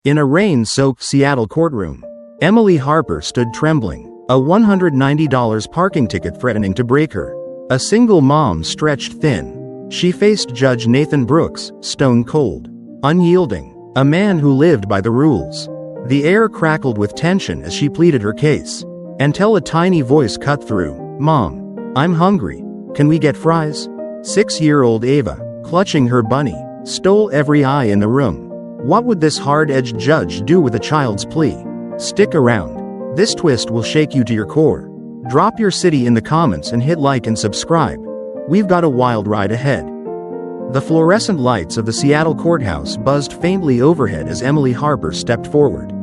In a rain-soaked Seattle courtroom, Emily Harper stood trembling, a $190 parking ticket threatening to break her. A single mom stretched thin. She faced Judge Nathan Brooks, stone cold, unyielding, a man who lived by the rules. The air crackled with tension as she pleaded her case, until a tiny voice cut through. "Mom, I'm hungry. Can we get fries?" 6-year-old Ava, clutching her bunny, stole every eye in the room. What would this hard-edged judge do with a child's plea? Stick around. This twist will shake you to your core. Drop your city in the comments and hit like and subscribe. We've got a wild ride ahead. The fluorescent lights of the Seattle courthouse buzzed faintly overhead as Emily Harper stepped forward,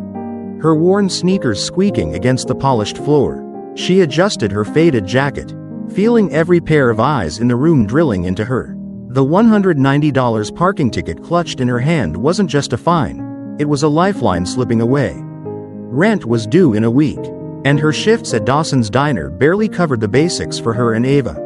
her worn sneakers squeaking against the polished floor. She adjusted her faded jacket, feeling every pair of eyes in the room drilling into her. The $190 parking ticket clutched in her hand wasn't just a fine, it was a lifeline slipping away. Rent was due in a week, and her shifts at Dawson's Diner barely covered the basics for her and Ava.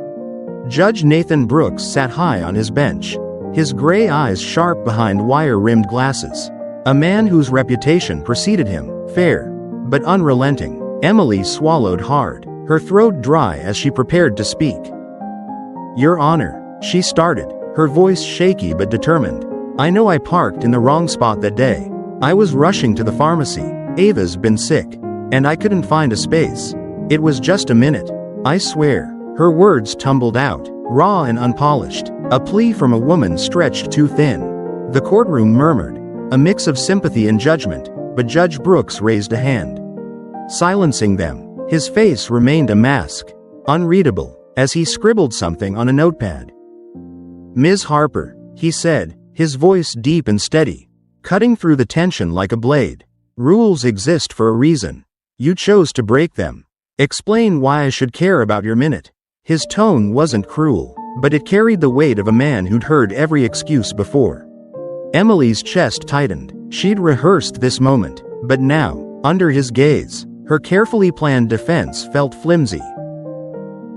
Judge Nathan Brooks sat high on his bench, his gray eyes sharp behind wire-rimmed glasses. A man whose reputation preceded him, fair, but unrelenting. Emily swallowed hard, her throat dry as she prepared to speak. "Your Honor," she started, her voice shaky but determined. "I know I parked in the wrong spot that day. I was rushing to the pharmacy. Ava's been sick, and I couldn't find a space. It was just a minute. I swear." Her words tumbled out, raw and unpolished, a plea from a woman stretched too thin. The courtroom murmured, a mix of sympathy and judgment, but Judge Brooks raised a hand, silencing them. His face remained a mask, unreadable, as he scribbled something on a notepad. "Ms. Harper," he said, his voice deep and steady, cutting through the tension like a blade. "Rules exist for a reason. You chose to break them. Explain why I should care about your minute." His tone wasn't cruel, but it carried the weight of a man who'd heard every excuse before. Emily's chest tightened. She'd rehearsed this moment, but now, under his gaze, her carefully planned defense felt flimsy.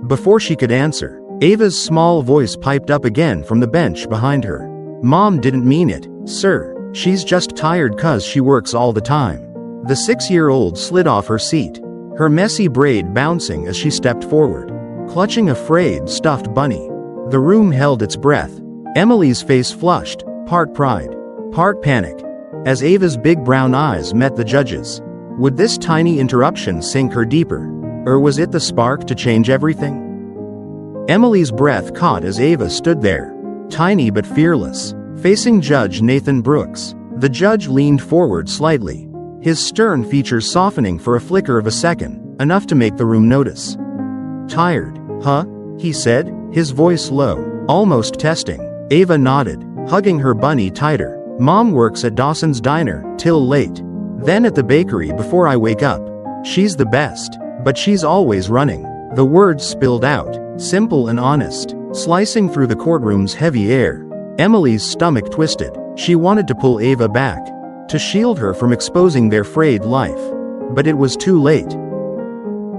Before she could answer, Ava's small voice piped up again from the bench behind her. "Mom didn't mean it, sir. She's just tired 'cause she works all the time." The 6-year-old slid off her seat, her messy braid bouncing as she stepped forward, clutching a frayed, stuffed bunny. The room held its breath. Emily's face flushed, part pride, part panic, as Ava's big brown eyes met the judge's. Would this tiny interruption sink her deeper, or was it the spark to change everything? Emily's breath caught as Ava stood there, tiny but fearless, facing Judge Nathan Brooks. The judge leaned forward slightly, his stern features softening for a flicker of a second, enough to make the room notice. "Tired, huh?" he said, his voice low, almost testing. Ava nodded, hugging her bunny tighter. "Mom works at Dawson's Diner, till late. Then at the bakery before I wake up. She's the best, but she's always running." The words spilled out, simple and honest, slicing through the courtroom's heavy air. Emily's stomach twisted. She wanted to pull Ava back, to shield her from exposing their frayed life. But it was too late.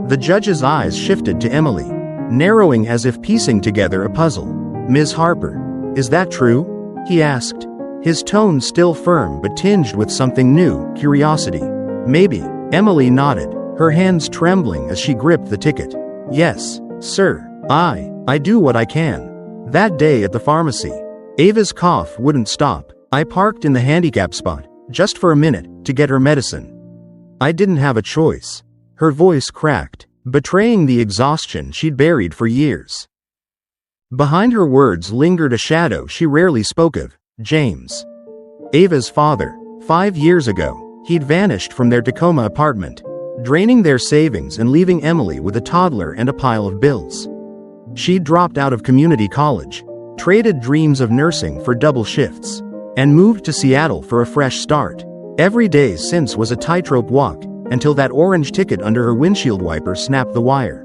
The judge's eyes shifted to Emily, narrowing as if piecing together a puzzle. "Ms. Harper, is that true?" he asked, his tone still firm but tinged with something new, curiosity. "Maybe." Emily nodded, her hands trembling as she gripped the ticket. "Yes, sir. I do what I can." That day at the pharmacy, Ava's cough wouldn't stop. "I parked in the handicap spot, just for a minute, to get her medicine. I didn't have a choice." Her voice cracked, betraying the exhaustion she'd buried for years. Behind her words lingered a shadow she rarely spoke of, James. Ava's father. 5 years ago, he'd vanished from their Tacoma apartment, draining their savings and leaving Emily with a toddler and a pile of bills. She'd dropped out of community college, traded dreams of nursing for double shifts, and moved to Seattle for a fresh start. Every day since was a tightrope walk, until that orange ticket under her windshield wiper snapped the wire.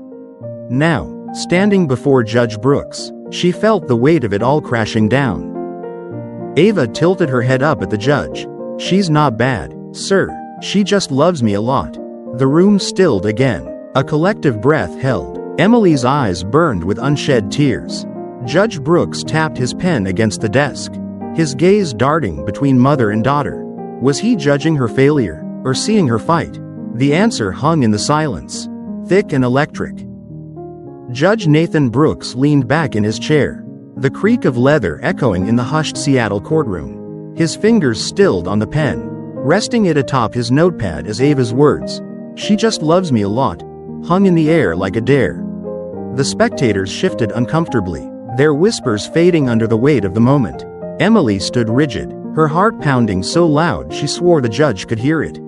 Now, standing before Judge Brooks, she felt the weight of it all crashing down. Ava tilted her head up at the judge. "She's not bad, sir. She just loves me a lot." The room stilled again. A collective breath held. Emily's eyes burned with unshed tears. Judge Brooks tapped his pen against the desk, his gaze darting between mother and daughter. Was he judging her failure, or seeing her fight? The answer hung in the silence, thick and electric. Judge Nathan Brooks leaned back in his chair, the creak of leather echoing in the hushed Seattle courtroom. His fingers stilled on the pen, resting it atop his notepad as Ava's words, "She just loves me a lot," hung in the air like a dare. The spectators shifted uncomfortably, their whispers fading under the weight of the moment. Emily stood rigid, her heart pounding so loud she swore the judge could hear it.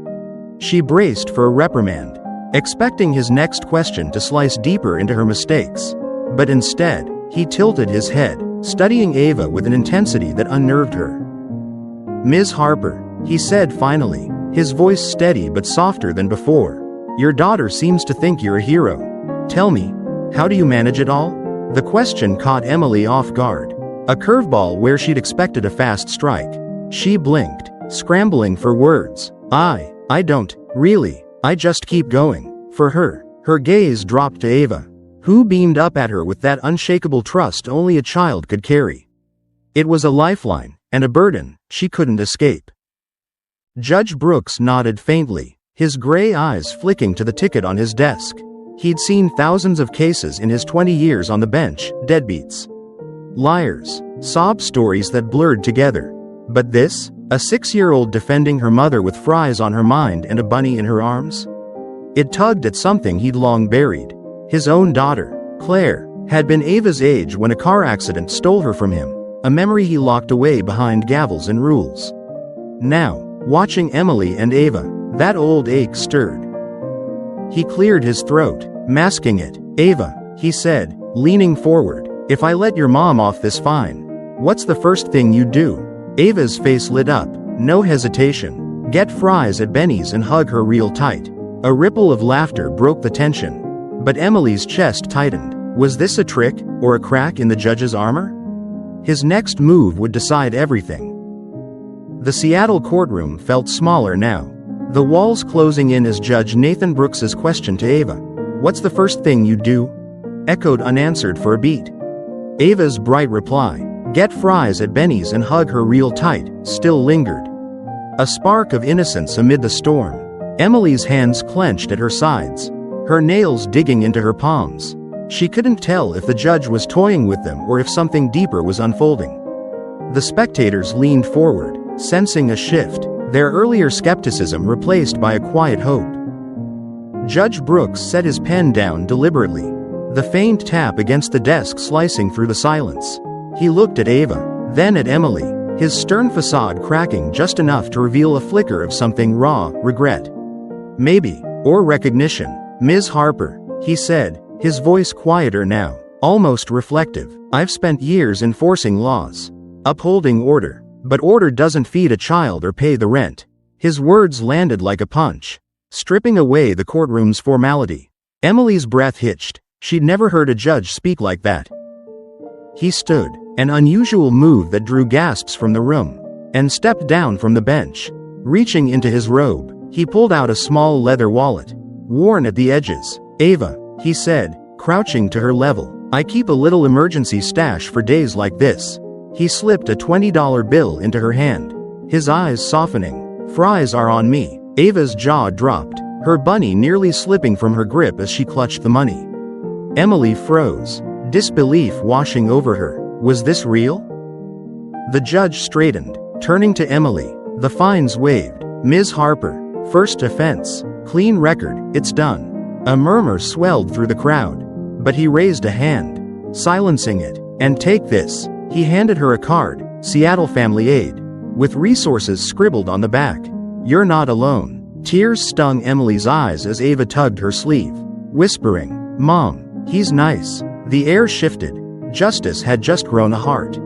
She braced for a reprimand, expecting his next question to slice deeper into her mistakes. But instead, he tilted his head, studying Ava with an intensity that unnerved her. "Ms. Harper," he said finally, his voice steady but softer than before, "your daughter seems to think you're a hero. Tell me, how do you manage it all?" The question caught Emily off guard, a curveball where she'd expected a fast strike. She blinked, scrambling for words. I don't, really, I just keep going." For her gaze dropped to Ava, who beamed up at her with that unshakable trust only a child could carry. It was a lifeline, and a burden she couldn't escape. Judge Brooks nodded faintly, his gray eyes flicking to the ticket on his desk. He'd seen thousands of cases in his 20 years on the bench, deadbeats, liars, sob stories that blurred together. But this, a 6-year-old defending her mother with fries on her mind and a bunny in her arms? It tugged at something he'd long buried. His own daughter, Claire, had been Ava's age when a car accident stole her from him, a memory he locked away behind gavels and rules. Now, watching Emily and Ava, that old ache stirred. He cleared his throat, masking it. "Ava," he said, leaning forward, "if I let your mom off this fine, what's the first thing you do?" Ava's face lit up, no hesitation. "Get fries at Benny's and hug her real tight." A ripple of laughter broke the tension. But Emily's chest tightened. Was this a trick, or a crack in the judge's armor? His next move would decide everything. The Seattle courtroom felt smaller now, the walls closing in as Judge Nathan Brooks's question to Ava, "What's the first thing you do?" echoed unanswered for a beat. Ava's bright reply, "Get fries at Benny's and hug her real tight," still lingered. A spark of innocence amid the storm. Emily's hands clenched at her sides, her nails digging into her palms. She couldn't tell if the judge was toying with them or if something deeper was unfolding. The spectators leaned forward, sensing a shift, their earlier skepticism replaced by a quiet hope. Judge Brooks set his pen down deliberately, the faint tap against the desk slicing through the silence. He looked at Ava, then at Emily, his stern facade cracking just enough to reveal a flicker of something raw, regret. "Maybe, or recognition, Ms. Harper," he said, his voice quieter now, almost reflective. "I've spent years enforcing laws, upholding order, but order doesn't feed a child or pay the rent." His words landed like a punch, stripping away the courtroom's formality. Emily's breath hitched. She'd never heard a judge speak like that. He stood, an unusual move that drew gasps from the room, and stepped down from the bench. Reaching into his robe, he pulled out a small leather wallet, worn at the edges. "Ava," he said, crouching to her level, "I keep a little emergency stash for days like this." He slipped a $20 bill into her hand, his eyes softening. "Fries are on me." Ava's jaw dropped, her bunny nearly slipping from her grip as she clutched the money. Emily froze, disbelief washing over her. Was this real? The judge straightened, turning to Emily. The fines waived. "Ms. Harper, first offense, clean record, it's done." A murmur swelled through the crowd, but he raised a hand, silencing it. "And take this." He handed her a card, Seattle Family Aid, with resources scribbled on the back. "You're not alone." Tears stung Emily's eyes as Ava tugged her sleeve, whispering, "Mom, he's nice." The air shifted. Justice had just grown a heart.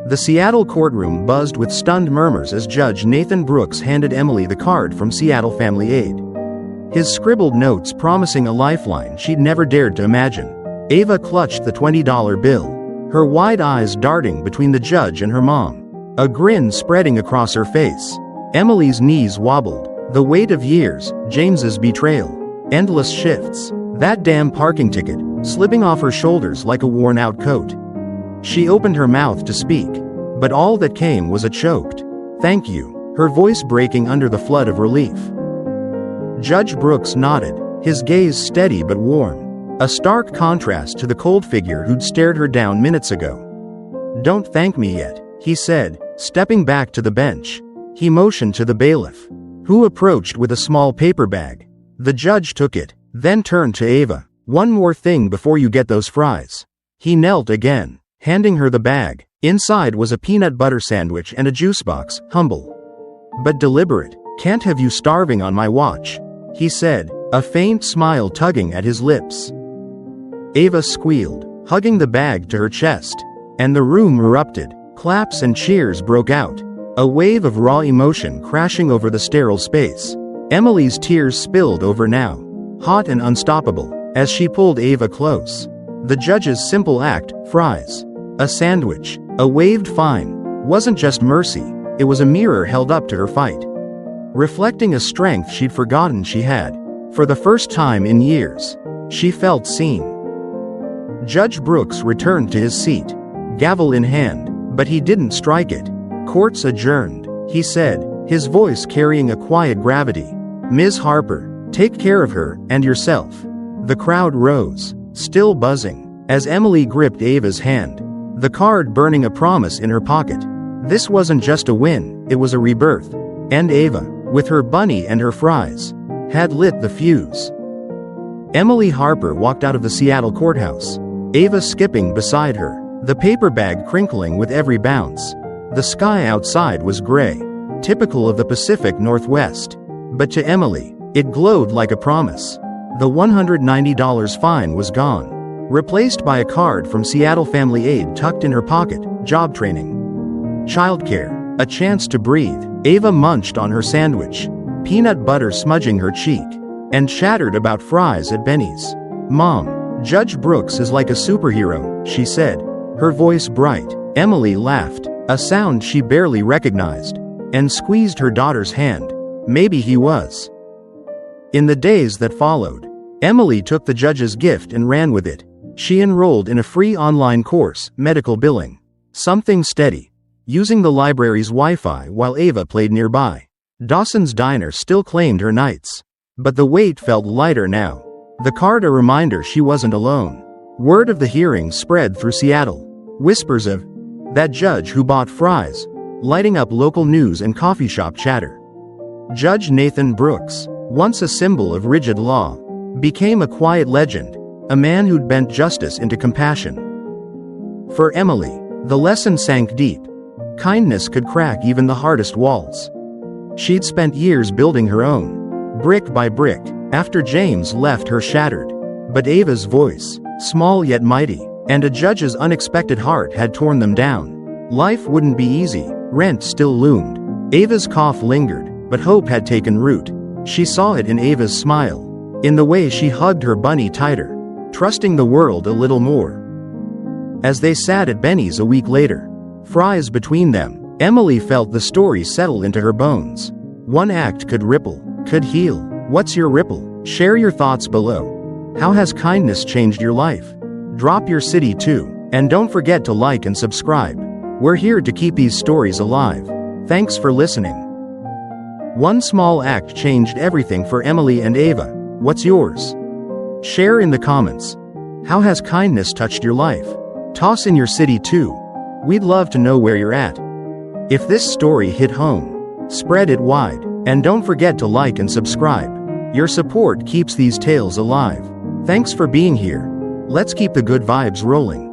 The Seattle courtroom buzzed with stunned murmurs as Judge Nathan Brooks handed Emily the card from Seattle Family Aid, his scribbled notes promising a lifeline she'd never dared to imagine. Ava clutched the $20 bill, her wide eyes darting between the judge and her mom, a grin spreading across her face. Emily's knees wobbled, the weight of years, James's betrayal, endless shifts, that damn parking ticket, slipping off her shoulders like a worn-out coat. She opened her mouth to speak, but all that came was a choked, "Thank you." her voice breaking under the flood of relief. Judge Brooks nodded, his gaze steady but warm, a stark contrast to the cold figure who'd stared her down minutes ago. "Don't thank me yet," he said, stepping back to the bench. He motioned to the bailiff, who approached with a small paper bag. The judge took it, then turned to Ava. "One more thing before you get those fries." He knelt again, handing her the bag. Inside was a peanut butter sandwich and a juice box, humble but deliberate. "Can't have you starving on my watch," he said, a faint smile tugging at his lips. Ava squealed, hugging the bag to her chest, and the room erupted. Claps and cheers broke out, a wave of raw emotion crashing over the sterile space. Emily's tears spilled over now, hot and unstoppable, as she pulled Ava close. The judge's simple act, fries, a sandwich, a waved fine, wasn't just mercy, it was a mirror held up to her fight, reflecting a strength she'd forgotten she had. For the first time in years, she felt seen. Judge Brooks returned to his seat, gavel in hand, but he didn't strike it. "Court's adjourned," he said, his voice carrying a quiet gravity. "Ms. Harper, take care of her, and yourself." The crowd rose, still buzzing, as Emily gripped Ava's hand, the card burning a promise in her pocket. This wasn't just a win, it was a rebirth. And Ava, with her bunny and her fries, had lit the fuse. Emily Harper walked out of the Seattle courthouse, Ava skipping beside her, the paper bag crinkling with every bounce. The sky outside was gray, typical of the Pacific Northwest. But to Emily, it glowed like a promise. The $190 fine was gone, replaced by a card from Seattle Family Aid tucked in her pocket, job training, childcare, a chance to breathe. Ava munched on her sandwich, peanut butter smudging her cheek, and chattered about fries at Benny's. "Mom, Judge Brooks is like a superhero," she said, her voice bright. Emily laughed, a sound she barely recognized, and squeezed her daughter's hand. Maybe he was. In the days that followed, Emily took the judge's gift and ran with it. She enrolled in a free online course, medical billing. Something steady, using the library's Wi-Fi while Ava played nearby. Dawson's Diner still claimed her nights. But the weight felt lighter now. The card a reminder she wasn't alone. Word of the hearing spread through Seattle. Whispers of that judge who bought fries, lighting up local news and coffee shop chatter. Judge Nathan Brooks, once a symbol of rigid law, became a quiet legend, a man who'd bent justice into compassion. For Emily, the lesson sank deep. Kindness could crack even the hardest walls. She'd spent years building her own, brick by brick, after James left her shattered. But Ava's voice, small yet mighty, and a judge's unexpected heart had torn them down. Life wouldn't be easy, rent still loomed. Ava's cough lingered, but hope had taken root. She saw it in Ava's smile, in the way she hugged her bunny tighter, trusting the world a little more. As they sat at Benny's a week later, fries between them, Emily felt the story settle into her bones. One act could ripple, could heal. What's your ripple? Share your thoughts below. How has kindness changed your life? Drop your city too, and don't forget to like and subscribe. We're here to keep these stories alive. Thanks for listening. One small act changed everything for Emily and Ava. What's yours? Share in the comments. How has kindness touched your life? Toss in your city too. We'd love to know where you're at. If this story hit home, spread it wide, and don't forget to like and subscribe. Your support keeps these tales alive. Thanks for being here. Let's keep the good vibes rolling.